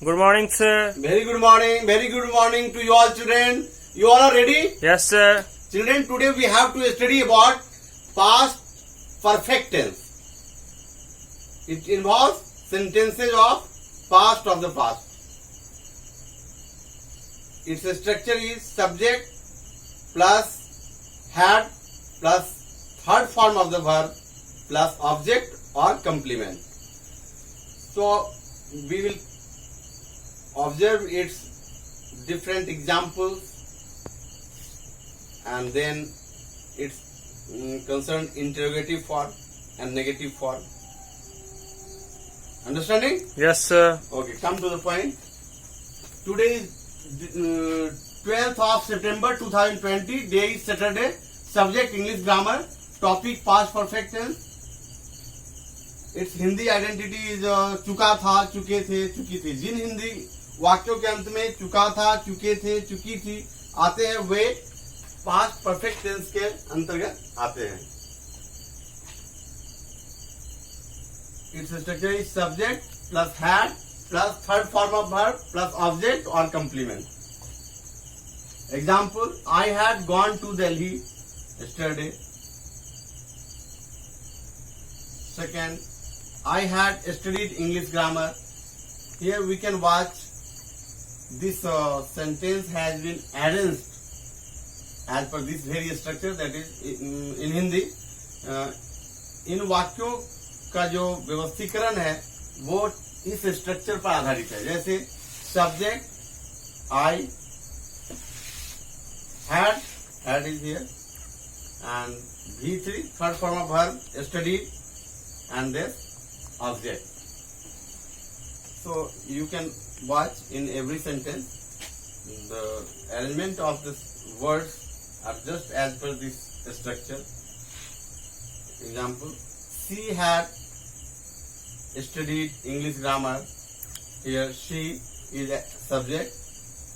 Good morning, sir. Very good morning to you all children. You all are ready? Yes, sir. Children, today we have to study about past perfect tense. It involves sentences of past of the past. Its structure is subject plus had plus third form of the verb plus object or complement. So we will observe its different examples and then its concerned interrogative form and negative form. Understanding? Yes, sir. Okay, come to the point. Today is 12th of September 2020. Day is Saturday. Subject English grammar. Topic past perfect tense. Its Hindi identity is चुका था, चुके थे, चुकी थी. जिन हिंदी वाक्यों के अंत में चुका था, चुके थे, चुकी थी आते हैं वे पास्ट परफेक्ट टेंस के अंतर्गत आते हैं. Its structure is subject plus had plus third form of verb plus object और complement. Example, I had gone to Delhi yesterday. Second, I had studied English grammar. Here we can watch this sentence has been arranged as per this very structure, that is in Hindi. इन वाक्यों का जो व्यवस्थीकरण है वो इस structure पर आधारित है. जैसे subject I had is here, and V3 third form of verb studied, and this object. So you can watch in every sentence the arrangement of these words are just as per this structure. Example, she had studied English grammar. Here she is a subject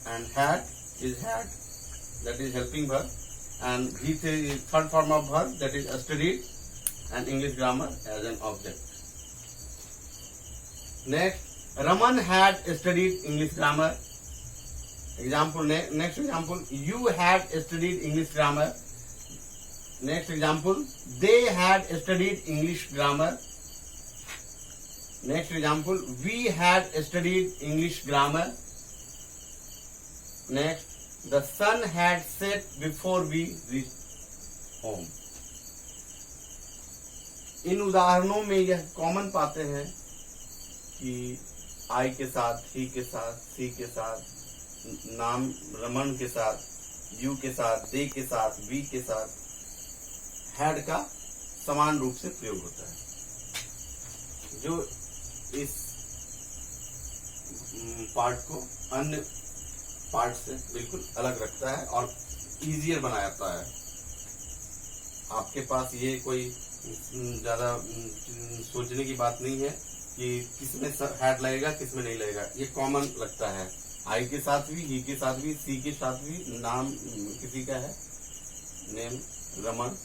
and had is had, that is helping verb, and V3 is third form of verb, that is studied, and English grammar as an object. Next, Raman had studied English grammar. Example, next example, you had studied English grammar. Next example, they had studied English grammar. Next example, we had studied English grammar. Next, the sun had set before we reached home. इन उदाहरणों में यह common पाते हैं कि आई के साथ, ही के साथ, सी के साथ, नाम रमन के साथ, यू के साथ, दे के साथ, वी के साथ हैड का समान रूप से प्रयोग होता है, जो इस पार्ट को अन्य पार्ट से बिल्कुल अलग रखता है और इजियर बनाता है. आपके पास ये कोई ज्यादा सोचने की बात नहीं है कि किसमें हैड लगेगा किसमें नहीं लगेगा. ये कॉमन लगता है. आई के साथ भी, ही के साथ भी, सी के साथ भी, नाम किसी का है, name Raman,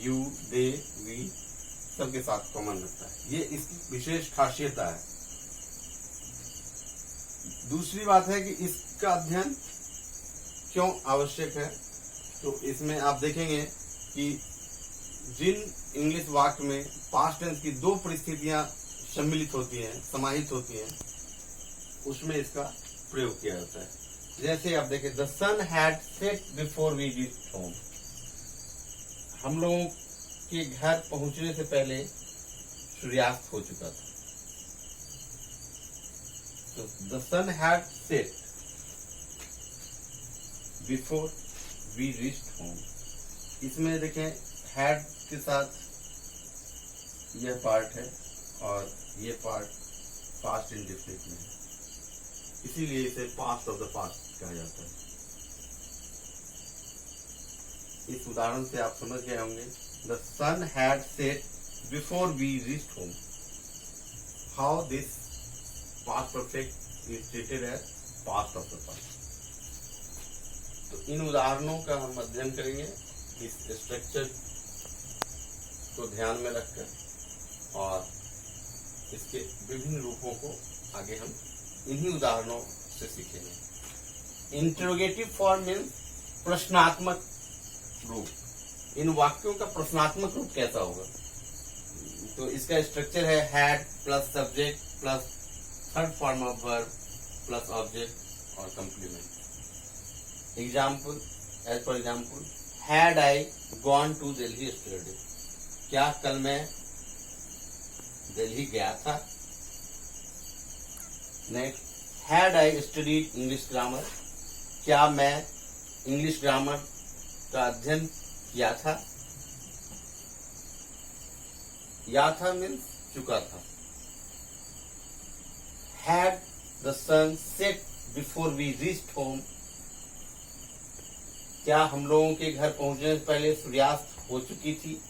you, they, we, सबके साथ कॉमन लगता है. ये इसकी विशेष खासियत है. दूसरी बात है कि इसका अध्ययन क्यों आवश्यक है. तो इसमें आप देखेंगे कि जिन इंग्लिश वाक्य में पास्ट टेंस की दो परिस्थितियां सम्मिलित होती हैं, समाहित होती हैं, उसमें इसका प्रयोग किया जाता है. जैसे आप देखें, the sun had set before we reached home. हम लोगों के घर पहुंचने से पहले सूर्यास्त हो चुका था. तो the sun had set before we reached home. इसमें देखें हैड के साथ यह पार्ट है और ये पार्ट पास्ट इंडेफिनिट में है, इसीलिए इसे पास्ट ऑफ द पास्ट कहा जाता है. इस उदाहरण से आप समझ गए होंगे. The sun had set before we reached home. How this past perfect is treated as past of the past. तो इन उदाहरणों का हम अध्ययन करेंगे इस स्ट्रक्चर को ध्यान में रखकर, और इसके विभिन्न रूपों को आगे हम इन्हीं उदाहरणों से सीखेंगे। इंटरोगेटिव फॉर्म मीन्स प्रश्नात्मक रूप। इन वाक्यों का प्रश्नात्मक रूप कैसा होगा? तो इसका स्ट्रक्चर है had plus subject plus third form of verb plus object और complement. Example, as for example, had I gone to Delhi yesterday, क्या कल मैं दिल्ली गया था? Next, had I studied English grammar, क्या मैं इंग्लिश ग्रामर का अध्ययन किया था? या था मीन्स चुका था। Had the sun set before we reached home, क्या हम लोगों के घर पहुंचने से पहले सूर्यास्त हो चुकी थी?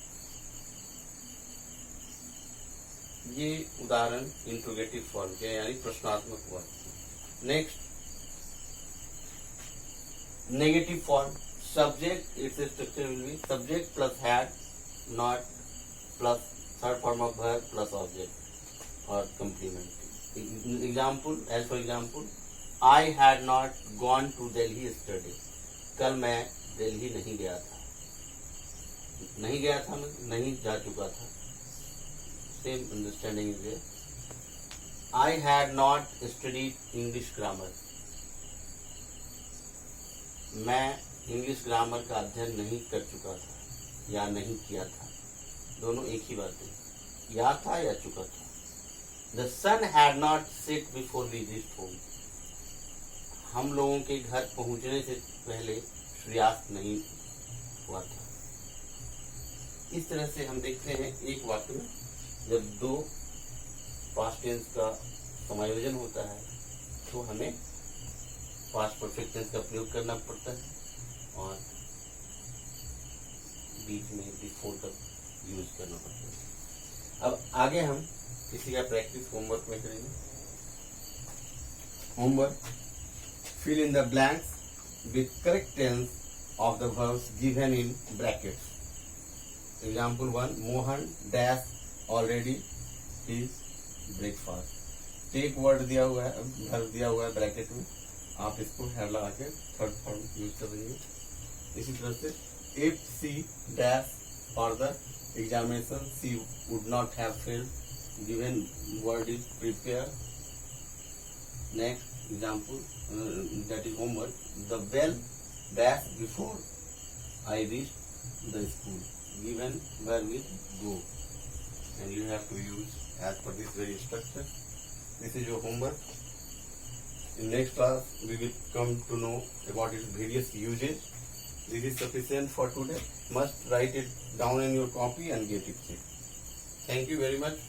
ये उदाहरण इंट्रोगेटिव फॉर्म के यानी प्रश्नात्मक वाक्य। Next, negative form, subject, its structure will be subject plus had not plus third form of verb plus object और complement. Example, as for example, I had not gone to Delhi yesterday, कल मैं दिल्ली नहीं गया था। नहीं गया था मैं नहीं जा चुका था। Same understanding is there. I had not studied English grammar, मैं इंग्लिश ग्रामर का अध्ययन नहीं कर चुका था या नहीं किया था। दोनों एक ही बात है, या था या चुका था। The sun had not set before we reached home, हम लोगों के घर पहुंचने से पहले सूर्यास्त नहीं हुआ था। इस तरह से हम देखते हैं एक वाक्य में जब दो पास्ट टेंस का समायोजन होता है तो हमें पास्ट परफेक्ट टेंस का प्रयोग करना पड़ता है और बीच में बिफोर का यूज करना पड़ता है। अब आगे हम इसी का प्रैक्टिस होमवर्क में करेंगे। Homework, fill in the blanks with correct tense of the verbs given in brackets. Example 1, Mohan dash already his breakfast. Take word दिया हुआ है, verb दिया हुआ है ब्रैकेट में, आप इसको हैड लगा के थर्ड फॉर्म यूज करेंगे। इसी तरह से if she dash for the examination she would not have failed, given word is prepare. Next example, that is homework, the bell dash before I reached the school, given verb is go, and you have to use as per this very structure. This is your homework. In next class we will come to know about its various uses. This is sufficient for today. Must write it down in your copy and get it checked. Thank you very much.